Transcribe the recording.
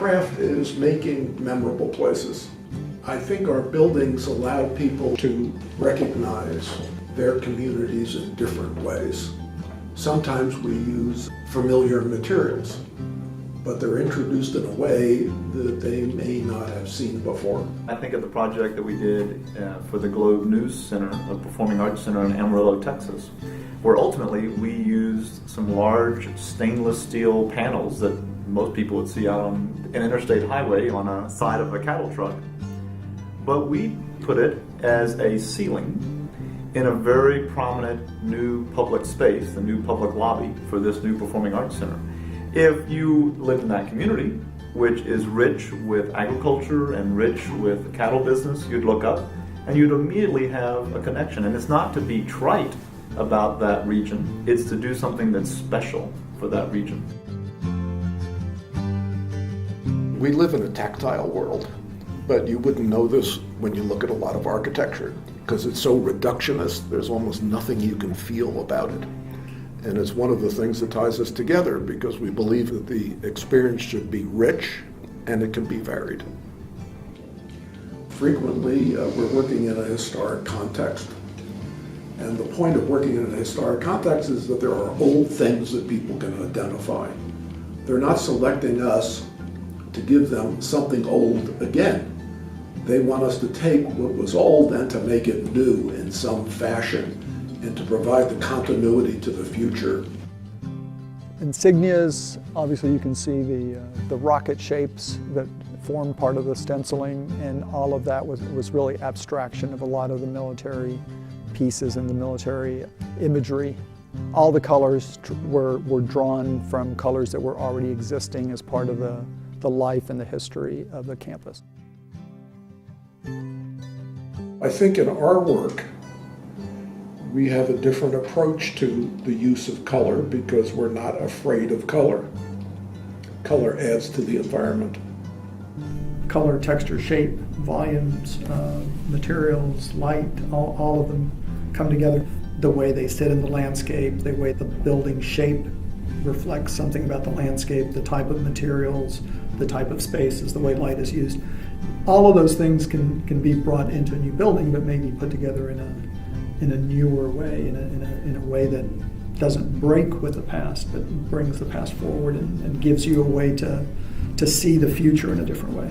craft is making memorable places. I think our buildings allow people to recognize their communities in different ways. Sometimes we use familiar materials, but they're introduced in a way that they may not have seen before. I think of the project that we did for the Globe News Center, a performing arts center in Amarillo, Texas, where ultimately we used some large stainless steel panels that most people would see out on an interstate highway on a side of a cattle truck. But we put it as a ceiling in a very prominent new public space, the new public lobby for this new performing arts center. If you live in that community, which is rich with agriculture and rich with cattle business, you'd look up and you'd immediately have a connection. And it's not to be trite about that region, it's to do something that's special for that region. We live in a tactile world, but you wouldn't know this when you look at a lot of architecture because it's so reductionist, there's almost nothing you can feel about it. And it's one of the things that ties us together because we believe that the experience should be rich and it can be varied. Frequently, we're working in a historic context. And the point of working in a historic context is that there are old things that people can identify. They're not selecting us to give them something old again. They want us to take what was old and to make it new in some fashion and to provide the continuity to the future. Insignias, obviously you can see the rocket shapes that form part of the stenciling, and all of that was really abstraction of a lot of the military pieces and the military imagery. All the colors were drawn from colors that were already existing as part of the life and the history of the campus. I think in our work, we have a different approach to the use of color because we're not afraid of color. Color adds to the environment. Color, texture, shape, volumes, materials, light, all of them come together. The way they sit in the landscape, the way the building shape reflects something about the landscape, the type of materials, the type of spaces, the way light is used. All of those things can be brought into a new building, but maybe put together in a newer way, in a way that doesn't break with the past, but brings the past forward and gives you a way to see the future in a different way.